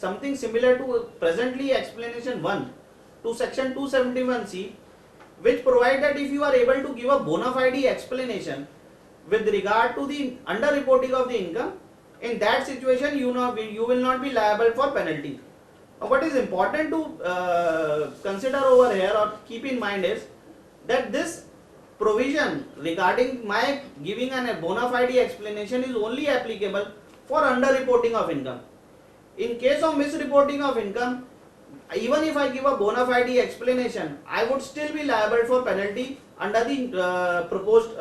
something similar to presently explanation 1 to section 271C, which provide that if you are able to give a bona fide explanation with regard to the underreporting of the income, in that situation you will not be liable for penalty. Now, what is important to consider over here or keep in mind is that this provision regarding my giving a bona fide explanation is only applicable for underreporting of income. In case of misreporting of income, even if I give a bona fide explanation, I would still be liable for penalty under the proposed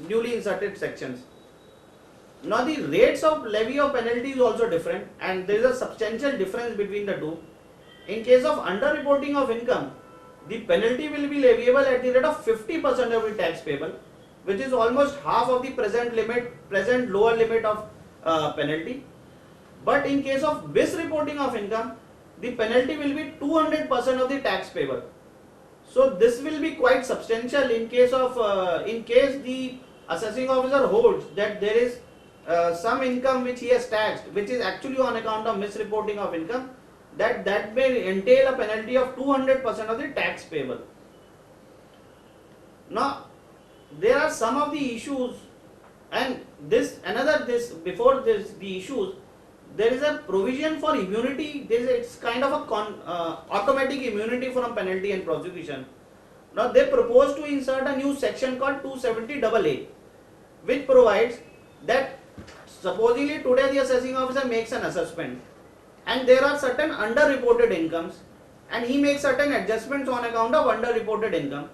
newly inserted sections. Now the rates of levy of penalty is also different, and there is a substantial difference between the two. In case of underreporting of income, the penalty will be leviable at the rate of 50% of the tax payable, which is almost half of the present lower limit of penalty. But in case of misreporting of income, the penalty will be 200% of the tax payable. So this will be quite substantial in case the assessing officer holds that there is some income which he has taxed, which is actually on account of misreporting of income, that may entail a penalty of 200% of the tax payable. Now, there are some of the issues, and before the issues, there is a provision for immunity. It's kind of a automatic immunity from penalty and prosecution. Now, they propose to insert a new section called 270AA, which provides that supposedly today the assessing officer makes an assessment and there are certain underreported incomes and he makes certain adjustments on account of underreported income.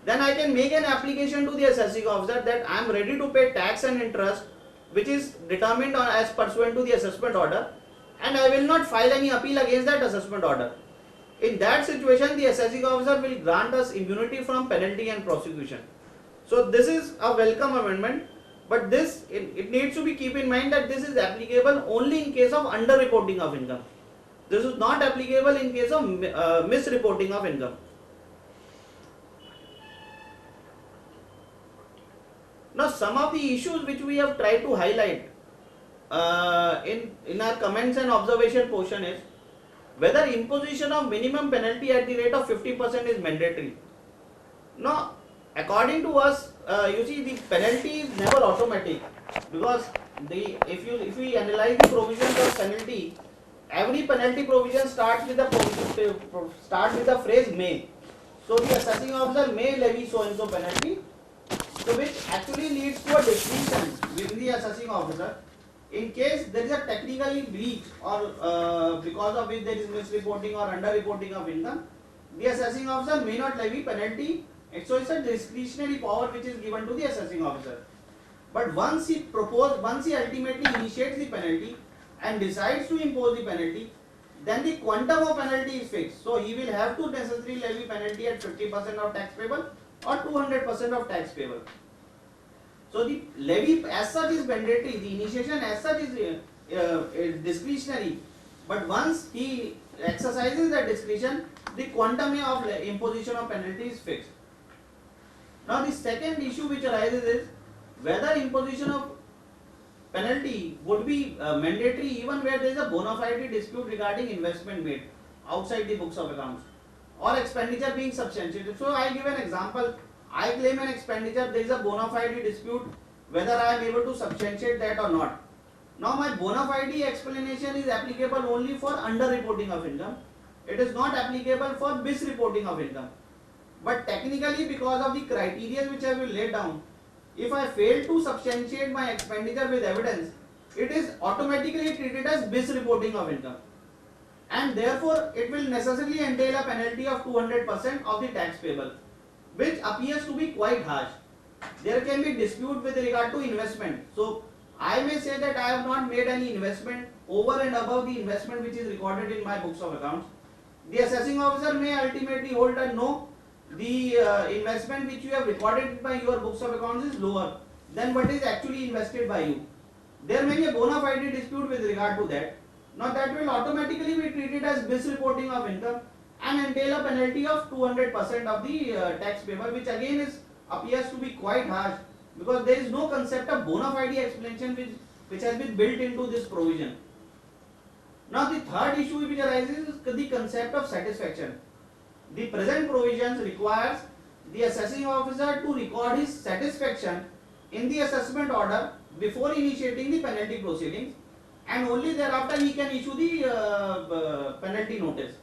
Then I can make an application to the assessing officer that I am ready to pay tax and interest which is determined as pursuant to the assessment order, and I will not file any appeal against that assessment order. In that situation, the assessing officer will grant us immunity from penalty and prosecution. So this is a welcome amendment, but it needs to be keep in mind that this is applicable only in case of underreporting of income. This is not applicable in case of misreporting of income. Now, some of the issues which we have tried to highlight in our comments and observation portion is whether imposition of minimum penalty at the rate of 50% is mandatory. Now, according to us, you see the penalty is never automatic, because if we analyze the provisions of penalty, every penalty provision starts with the phrase may. So the assessing officer may levy so and so penalty. So which actually leads to a distinction within the assessing officer. In case there is a technically breach or because of which there is misreporting or underreporting of income, the assessing officer may not levy penalty. So it's a discretionary power which is given to the assessing officer. But once he ultimately initiates the penalty and decides to impose the penalty, then the quantum of penalty is fixed. So he will have to necessarily levy penalty at 50% of tax payable or 200% of tax payable. So the levy as such is mandatory, the initiation as such is discretionary, but once he exercises that discretion, the quantum of imposition of penalty is fixed. Now the second issue which arises is whether imposition of penalty would be mandatory even where there is a bona fide dispute regarding investment made outside the books of accounts or expenditure being substantiated. So I give an example. I claim an expenditure, there is a bona fide dispute whether I am able to substantiate that or not. Now my bona fide explanation is applicable only for underreporting of income. It is not applicable for misreporting of income. But technically, because of the criteria which I will lay down, if I fail to substantiate my expenditure with evidence, it is automatically treated as misreporting of income. And therefore, it will necessarily entail a penalty of 200% of the tax payable, which appears to be quite harsh. There can be dispute with regard to investment. So, I may say that I have not made any investment over and above the investment which is recorded in my books of accounts. The assessing officer may ultimately hold that no, the investment which you have recorded by your books of accounts is lower than what is actually invested by you. There may be a bona fide dispute with regard to that. Now that will automatically be treated as misreporting of income and entail a penalty of 200% of the tax payable, which again appears to be quite harsh because there is no concept of bona fide explanation which has been built into this provision. Now the third issue which arises is the concept of satisfaction. The present provisions requires the assessing officer to record his satisfaction in the assessment order before initiating the penalty proceedings, and only thereafter he can issue the penalty notice.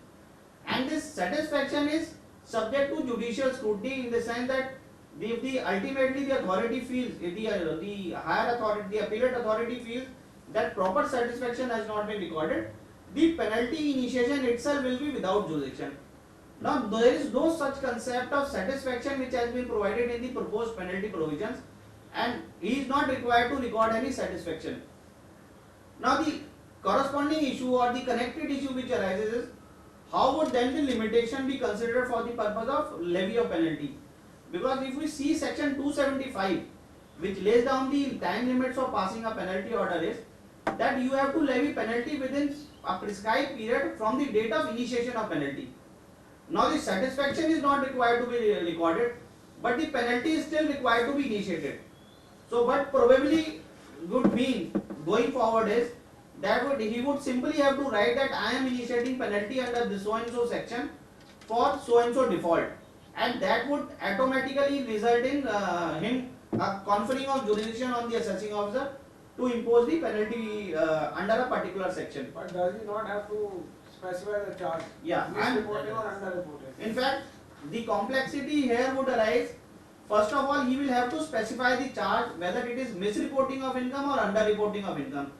And this satisfaction is subject to judicial scrutiny in the sense that if the ultimately the authority feels, if the higher authority, the appellate authority feels that proper satisfaction has not been recorded, the penalty initiation itself will be without jurisdiction. Now there is no such concept of satisfaction which has been provided in the proposed penalty provisions, and he is not required to record any satisfaction. Now the corresponding issue or the connected issue which arises is, how would then the limitation be considered for the purpose of levy of penalty? Because if we see section 275, which lays down the time limits for passing a penalty order, is that you have to levy penalty within a prescribed period from the date of initiation of penalty. Now the satisfaction is not required to be recorded, but the penalty is still required to be initiated. So what probably would mean going forward is that he would simply have to write that I am initiating penalty under this so and so section for so and so default, and that would automatically result in him conferring of jurisdiction on the assessing officer to impose the penalty under a particular section. But does he not have to specify the charge? Yeah, Misreporting or underreporting? In fact, the complexity here would arise. First of all, he will have to specify the charge, whether it is misreporting of income or underreporting of income.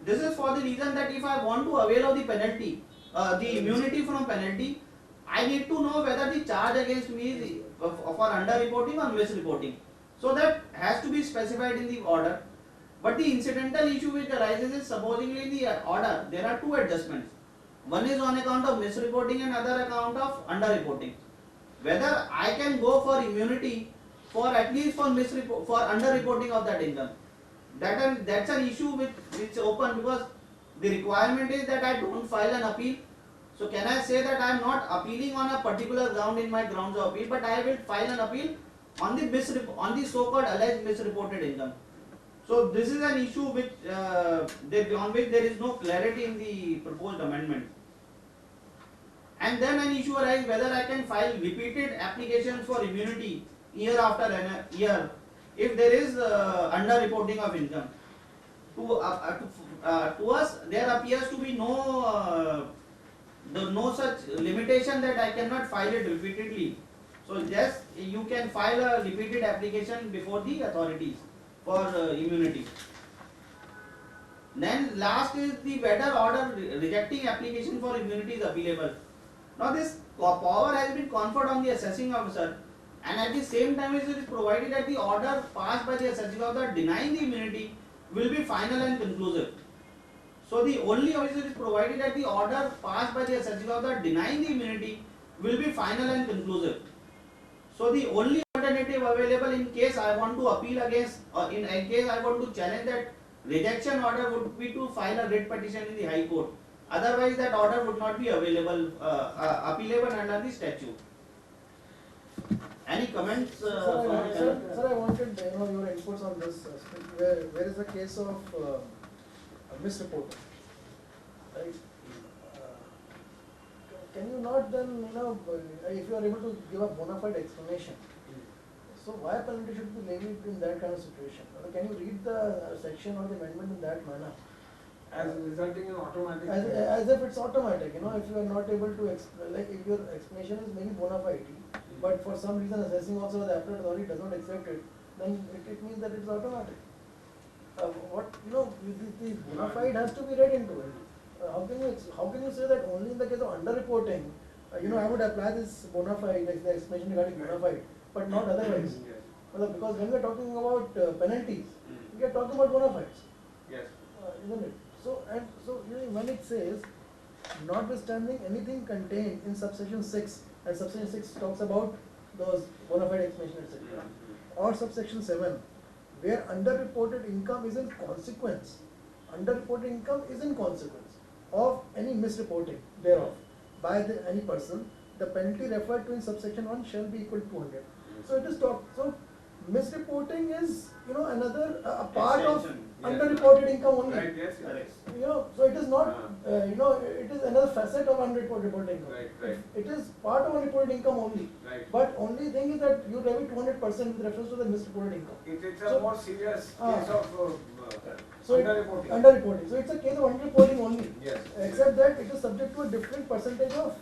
This is for the reason that if I want to avail of the penalty, the immunity from penalty, I need to know whether the charge against me is for underreporting or misreporting. So that has to be specified in the order. But the incidental issue which arises is, supposingly in the order there are two adjustments. One is on account of misreporting and other account of underreporting. Whether I can go for immunity for at least for underreporting of that income, that's an issue which is open, because the requirement is that I don't file an appeal. So can I say that I am not appealing on a particular ground in my grounds of appeal, but I will file an appeal on the so-called alleged misreported income. So this is an issue which on which there is no clarity in the proposed amendment. And then an issue arises whether I can file repeated applications for immunity year after year if there is underreporting of income. To us, there appears to be no such limitation that I cannot file it repeatedly. So yes, you can file a repeated application before the authorities for immunity. Then last is the whether order rejecting application for immunity is appealable. Now this power has been conferred on the assessing officer, and at the same time it is provided that the order passed by the assessing officer denying the immunity will be final and conclusive. So the only officer is provided that the order passed by the assessing officer denying the immunity will be final and conclusive. So the only alternative available in case I want to appeal against, or in case I want to challenge that rejection order, would be to file a writ petition in the High Court. Otherwise that order would not be available, appealable under the statute. Any comments? Sir, I wanted your inputs on this. Where is the case of misreporting? Right? Can you not then, if you are able to give a bona fide explanation, so why penalty should be levied in that kind of situation? Can you read the section or the amendment in that manner? As resulting in automatic. As if it's automatic, if you are not able to like if your explanation is maybe bona fide, but for some reason assessing also the appellate authority does not accept it, then it means that it's automatic. The bona fide has to be read into it. How can you say that only in the case of underreporting, I would apply this bona fide, like the explanation regarding bona fide, but not otherwise. Because when we are talking about penalties, we are talking about bona fides. Yes. Isn't it? So when it says, notwithstanding anything contained in subsection 6, and subsection 6 talks about those bona fide explanation, etc., or subsection 7, where underreported income is in consequence. Underreported income is in consequence of any misreporting thereof by any person, the penalty referred to in subsection 1 shall be equal to 200. So it is talked. So misreporting is another a part of underreported income only. Right, yes, Correct. So it is not, it is another facet of unreported income. Right. It is part of unreported income only. Right. But only thing is that you debit 200% with reference to the misreported income. It's So- a more serious Ah. case of So it- underreporting. Underreporting. So it's a case of underreporting only. Yes. Except that it is subject to a different percentage of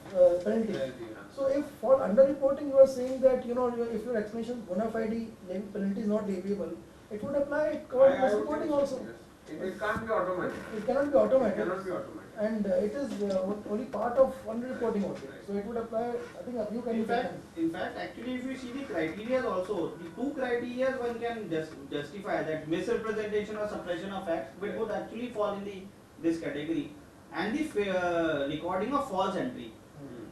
penalty. Penalty, So if for underreporting you are saying that if your explanation bona fide penalty is not leviable, it would apply for I would misreporting think so, also. yes. It can't be automatic. It cannot be It automatic. cannot be automatic. And it is only part of underreporting only. So it would apply, I think a few can be In fact, actually, if you see the criteria also, the two criteria one can justify that misrepresentation or suppression of facts, which would actually fall in this category, and the recording of false entry.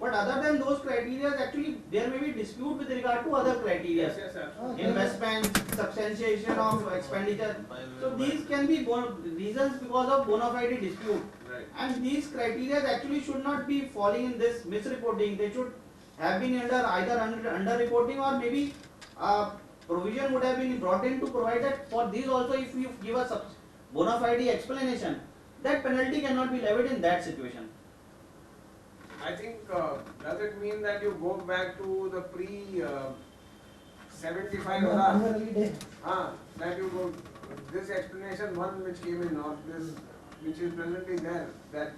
But other than those criteria, actually there may be dispute with regard to other criteria. Yes, absolutely. Investment, substantiation of expenditure. So these can be reasons because of bona fide dispute. Right. And these criteria actually should not be falling in this misreporting. They should have been under either underreporting or maybe provision would have been brought in to provide that for these also if you give a bona fide explanation, that penalty cannot be levied in that situation. I think, does it mean that you go back to the pre 75 era? That you go, this explanation one which came in, or this which is presently there, that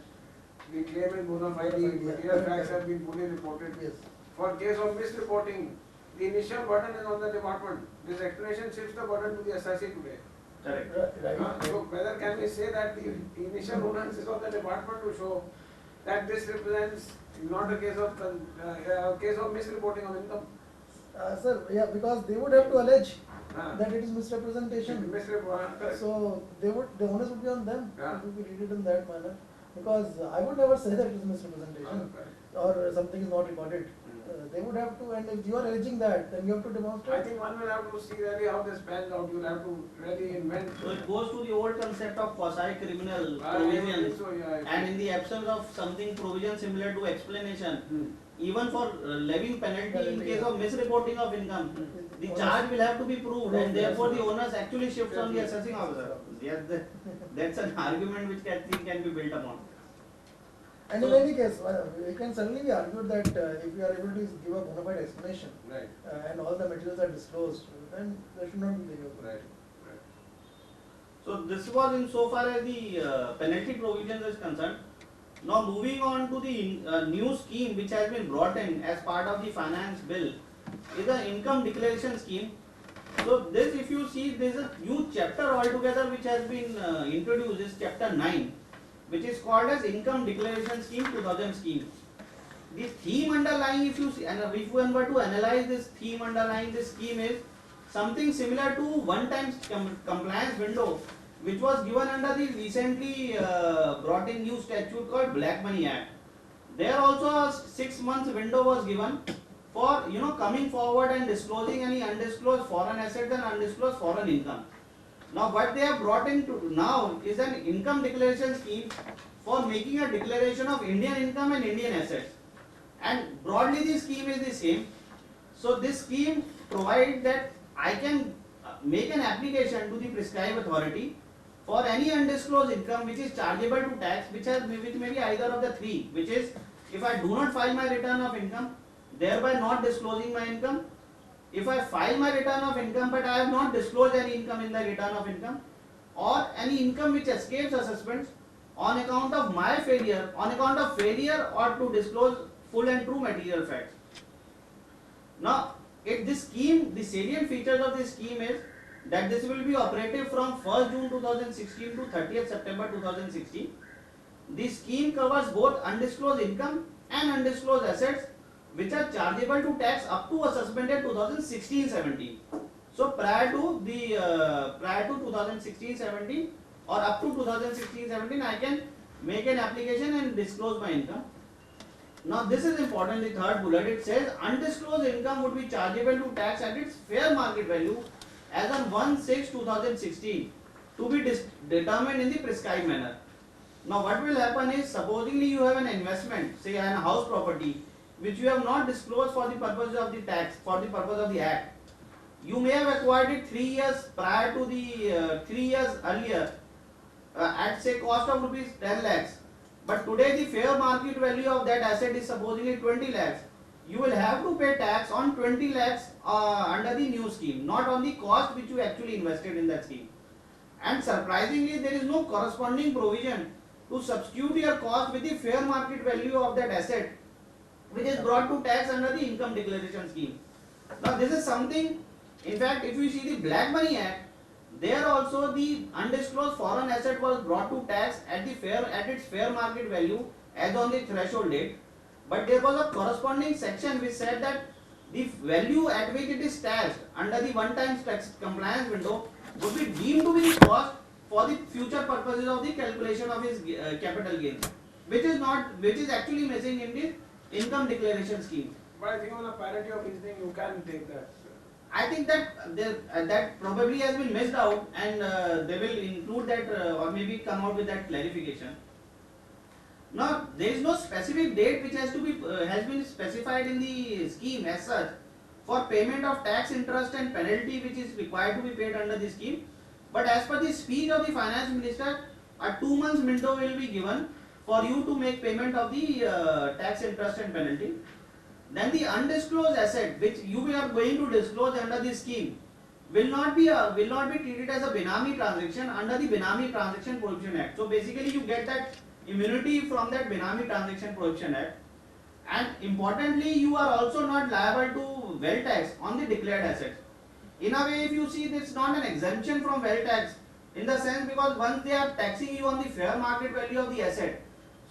the claim in bona fide material facts have been fully reported. Yes. For case of misreporting, the initial burden is on the department. This explanation shifts the burden to the assessee today. Correct. So whether can we say that the initial onus is on the department to show that this represents not a case of misreporting of income? Sir, yeah, because they would have to allege Ah. that it is misrepresentation. Correct. So the onus would be on them Yeah. to be treated in that manner. Because I would never say that it is misrepresentation or something is not recorded. They would have to, and if you are alleging that, then you have to I demonstrate. think one will have to see really how this pans out. You'll have to really invent. So it goes to the old concept of quasi-criminal I don't think provision, so, yeah. and in the absence of something provision similar to explanation, Hmm. even for levying penalty in case of misreporting of income, the Onus- charge will have to be proved, and therefore the onus actually shifts on the Yes. assessing officer. Yes, that's an argument which can be built upon. And in any case, it can certainly be argued that if you are able to give a bona fide explanation Right. and all the materials are disclosed, then there should not be legal. Right. So this was in so far as the penalty provisions is concerned. Now moving on to the new scheme which has been brought in as part of the finance bill is the income declaration scheme. So this, if you see, there is a new chapter altogether which has been introduced, is chapter 9, which is called as income declaration scheme 2000 scheme. The theme underlying, if you see, and if one were to analyze this theme underlying this scheme, is something similar to one-time compliance window, which was given under the recently brought in new statute called Black Money Act. There also a 6 months window was given for coming forward and disclosing any undisclosed foreign assets and undisclosed foreign income. Now what they have brought in now is an income declaration scheme for making a declaration of Indian income and Indian assets. And broadly the scheme is the same. So this scheme provides that I can make an application to the prescribed authority for any undisclosed income which is chargeable to tax, which may be either of the three, which is if I do not file my return of income, thereby not disclosing my income. If I file my return of income but I have not disclosed any income in the return of income, or any income which escapes assessments on account of my failure, or to disclose full and true material facts. Now, this scheme, the salient features of this scheme is that this will be operative from 1st June 2016 to 30th September 2016. The scheme covers both undisclosed income and undisclosed assets which are chargeable to tax up to assessment year 2016-17. So prior to 2016-17 or up to 2016-17, I can make an application and disclose my income. Now this is important. The third bullet, it says undisclosed income would be chargeable to tax at its fair market value as on 1/6/2016 to be determined in the prescribed manner. Now what will happen is, supposingly you have an investment, say an house property, which you have not disclosed for the purpose of the tax, for the purpose of the act. you may have acquired it 3 years prior to the 3 years earlier at say cost of rupees 10 lakhs, but today the fair market value of that asset is supposedly 20 lakhs. You will have to pay tax on 20 lakhs under the new scheme, not on the cost which you actually invested in that scheme. And surprisingly, there is no corresponding provision to substitute your cost with the fair market value of that asset, which is brought to tax under the income declaration scheme. Now, this is something, in fact, if you see the Black Money Act, there also the undisclosed foreign asset was brought to tax at its fair market value as on the threshold date. But there was a corresponding section which said that the value at which it is taxed under the one-time tax compliance window would be deemed to be the cost for the future purposes of the calculation of his capital gains, which is actually missing in the income declaration scheme. But I think on a parity of reasoning, you can take that. I think that that probably has been missed out, and they will include that or maybe come out with that clarification. Now, there is no specific date which has been specified in the scheme as such for payment of tax, interest and penalty which is required to be paid under the scheme. But as per the speech of the finance minister, a 2 months window will be given for you to make payment of the tax, interest and penalty. Then the undisclosed asset which you are going to disclose under this scheme will not be treated as a Benami transaction under the Benami Transaction Prohibition Act. So basically you get that immunity from that Benami Transaction Prohibition Act, and importantly you are also not liable to wealth tax on the declared assets. In a way, if you see, it's not an exemption from wealth tax in the sense, because once they are taxing you on the fair market value of the asset,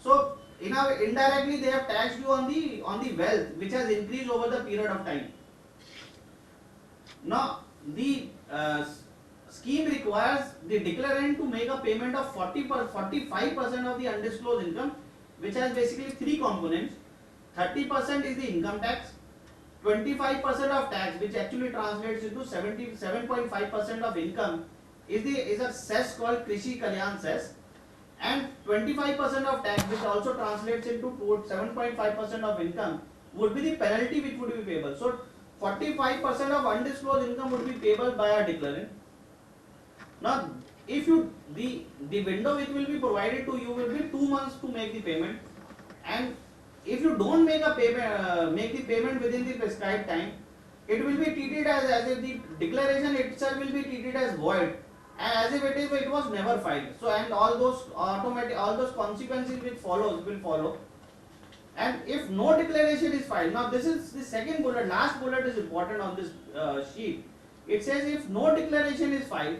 so indirectly they have taxed you on the wealth which has increased over the period of time. Now the scheme requires the declarant to make a payment of 45% of the undisclosed income, which has basically three components. 30% is the income tax, 25% of tax, which actually translates into 77.5% of income, is a cess called Krishi Kalyan cess, and 25% of tax, which also translates into 7.5% of income, would be the penalty which would be payable. So 45% of undisclosed income would be payable by a declarant. Now, if the window which will be provided to you will be 2 months to make the payment, and if you don't make the payment within the prescribed time, it will be treated as if the declaration itself will be treated as void, as if it was never filed. So, and all those consequences which will follow. And if no declaration is filed, now this is the second bullet, last bullet is important on this sheet. It says if no declaration is filed,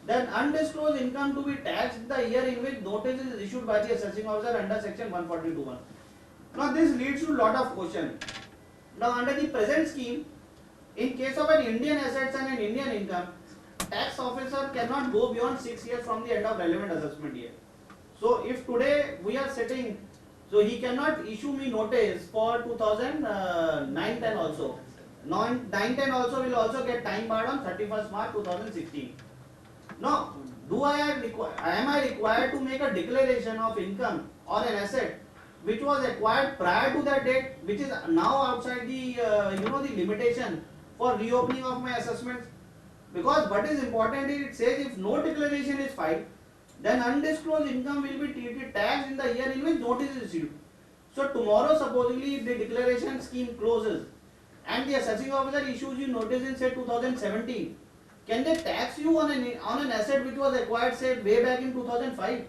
then undisclosed income to be taxed the year in which notice is issued by the assessing officer under section 142(1). Now this leads to lot of questions. Now under the present scheme, in case of an Indian assets and an Indian income, tax officer cannot go beyond 6 years from the end of relevant assessment year. So if today we are sitting, so he cannot issue me notice for 2009-10 also. 9-10 also will also get time barred on 31st March 2016. Now, am I required to make a declaration of income or an asset which was acquired prior to that date, which is now outside the the limitation for reopening of my assessments? Because what is important is it says if no declaration is filed, then undisclosed income will be treated taxed in the year in which notice is issued. So tomorrow, supposedly, if the declaration scheme closes and the assessing officer issues you notice in say 2017, can they tax you on an asset which was acquired say way back in 2005?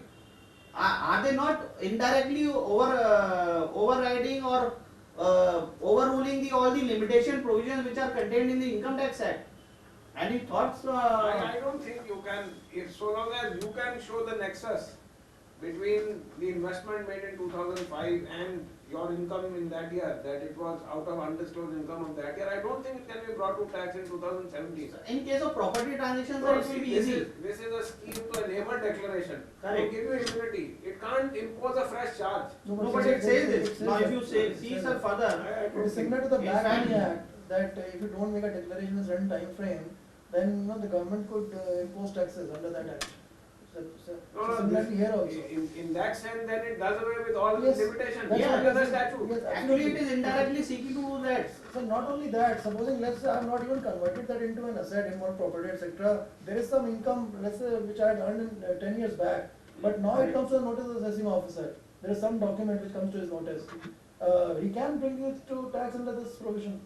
Are they not indirectly overriding or overruling all the limitation provisions which are contained in the Income Tax Act? Any thoughts? I don't think you can, if so long as you can show the nexus between the investment made in 2005 and your income in that year, that it was out of undisclosed income of that year, I don't think it can be brought to tax in 2017. In case of property transactions, it will be easy. This is a scheme to enable declaration. Correct. To give you immunity. It can't impose a fresh charge. No, but it says this. Now, if you see sir further, it is similar to the Black Money Act that if you don't make a declaration in a certain time frame, then the government could impose taxes under that act. No, similarly here also. in that sense, then it does away with all Yes, limitations. that's Yeah, what under I'm saying. statute. Yes, Actually, it absolutely. is indirectly seeking to do that. So not only that, supposing let's say I have not even converted that into an asset, in one property, etc. There is some income, let's say, which I had earned in 10 years back, but now it comes to the notice of the assessing officer. There is some document which comes to his notice. He can bring it to tax under this provision.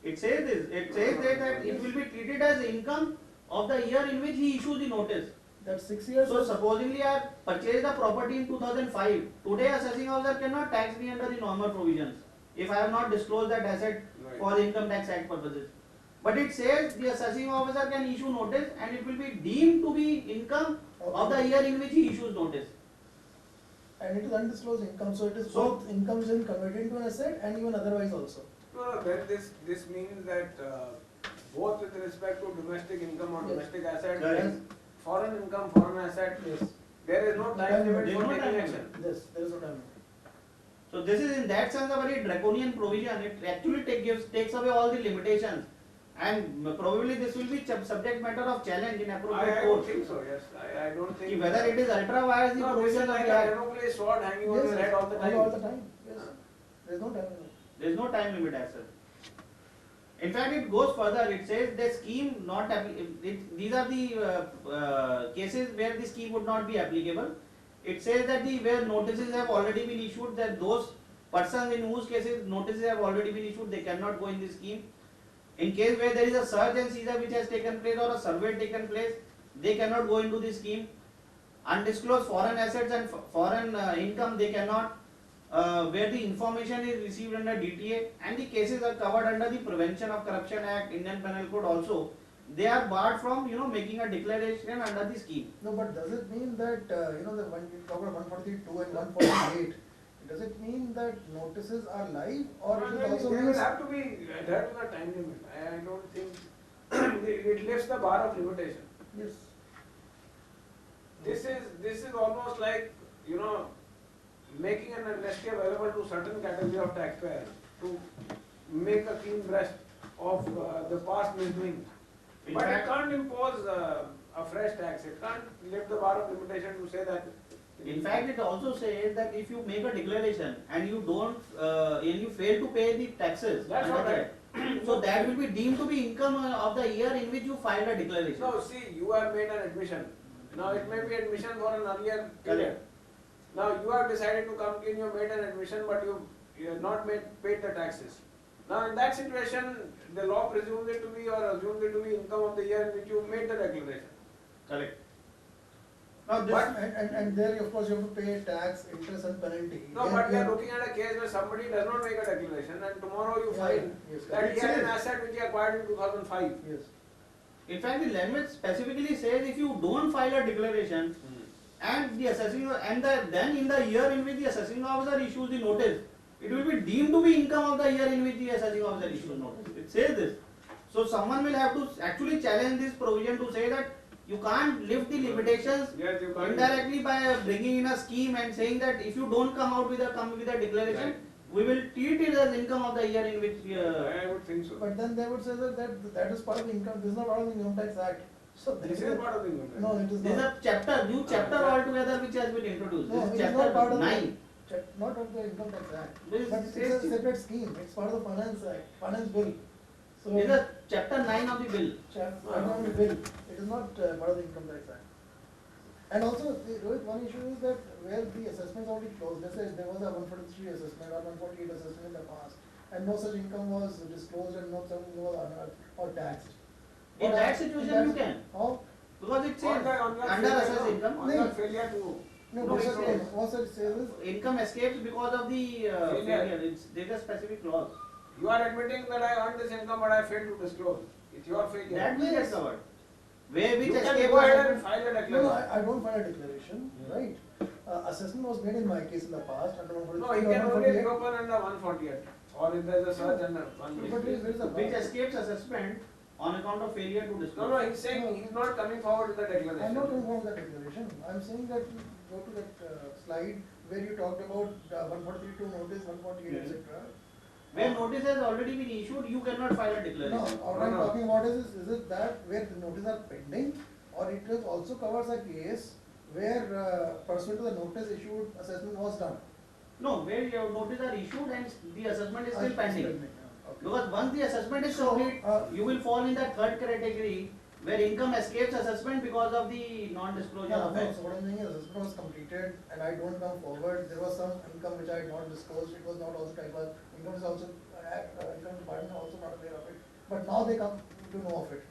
It says this. It says that it will be treated as income of the year in which he issues the notice. That's 6 years. So supposingly I purchased the property in 2005. Today assessing officer cannot tax me under the normal provisions if I have not disclosed that asset for income tax act purposes. But it says the assessing officer can issue notice and it will be deemed to be income of the year in which he issues notice. And it is undisclosed income, so it is So- both incomes in converted into an asset and even otherwise also. No, then this means that both with respect to domestic income or Yes. domestic asset Correct. and foreign income, foreign asset, Yes. there is no time limit There is for no taking time action. Yes, there is no time. So this is in that sense a very draconian provision. It actually takes away all the limitations, and probably this will be subject matter of challenge in appropriate I don't court. think so, yes. I don't Ki think. whether it is ultra vires the No, this provision is of like the a act. Damocles sword hanging on Yes, your head all the time. all the time. Yes. There is no time limit. There is no time limit as such. In fact, it goes further. It says the scheme not these are the cases where the scheme would not be applicable. It says that where notices have already been issued, that those persons in whose cases notices have already been issued, they cannot go in the scheme. In case where there is a search and seizure which has taken place or a survey taken place, they cannot go into the scheme. Undisclosed foreign assets and foreign income, they cannot. Where the information is received under DTA and the cases are covered under the Prevention of Corruption Act, Indian Penal Code also, they are barred from making a declaration under the scheme. No, but does it mean that when you talk about 142 and 148, does it mean that notices are live, or it also They will means have to be adhered to the time limit. I don't think it lifts the bar of limitation. yes? This is almost like making an amnesty available to certain category of taxpayers to make a clean breast of the past misdoing. In But it fact- can't impose a fresh tax. It can't lift the bar of limitation to say that. In fact, it also says that if you make a declaration and you don't, and you fail to pay the taxes, That's under all right. that, so that will be deemed to be income of the year in which you filed a declaration. No, see, you have made an admission. Now it may be admission for an earlier period. Now you have decided to come clean, you have made an admission, but you have not paid the taxes. Now in that situation, the law presumes it to be or assumes it to be income of the year in which you made the declaration. Correct. Now this, But and there of course you have to pay tax, interest and penalty. No, Here but we are- are looking at a case where somebody does not make a declaration and tomorrow you Yeah, find yes, that he has an yes. asset which he acquired in 2005. Yes. in fact, the language specifically says if you don't file a declaration and the assessing then in the year in which the assessing officer issues the notice, it will be deemed to be income of the year in which the assessing officer issues notice. It says this. So someone will have to actually challenge this provision to say that you can't lift the limitations Yes, you can't. indirectly by bringing in a scheme and saying that if you don't come with a declaration, Right. we will treat it as income of the year in which. I would think so. But then they would say that is part of the income. This is not part of the Income Tax Act. So This is part of the income tax. No, it is This is not. a chapter, new chapter yeah. altogether which has been introduced. No, This is it is not part chapter of 9. Not of the Income Tax Act. This But it says is a separate scheme. It's part of the Finance Act, Finance Bill. So This is a chapter 9 of the bill. Finance Bill. It is not part of the Income Tax Act. And also, Rohit, one issue is that where the assessments already closed. Let's say there was a 143 assessment or 148 assessment in the past, and no such income was disclosed and no such income was unearthed or taxed. In What that hap- situation in you that- can. How? Because it says On your under failure, assessed no, income. on your failure to. No, No, what it's it not. what it says is, Income escapes because of the failure. There is a specific clause. You are admitting that I earned this income but I failed to disclose. It's your failure. That will get covered. Where which you can escape go ahead and was- file a no, declaration. I don't file a declaration, right? Assessment was made in my case in the past under 143 No, he or can only 148. reopen under 148 or if there is a search under But 148. there is a which escapes assessment on account of failure to disclose. No, he's saying he's not coming forward with the declaration. I'm not informed of that declaration. I'm saying that you go to that slide where you talked about 143 notice, 148, Yes. etc. Where notice has already been issued, you cannot file a No, declaration. what I'm talking about is it that where the notices are pending, or it also covers a case where pursuant to the notice issued, assessment was done. No, where your notice are issued and the assessment is still pending. Okay. Because once the assessment is So, complete, you will fall in that third category where income escapes assessment because of the non-disclosure Yeah, of no, it. so what I'm saying is assessment was completed and I don't come forward, there was some income which I had not disclosed, it was not also tribal, income is also, income department also not aware of it, but now they come to know of it.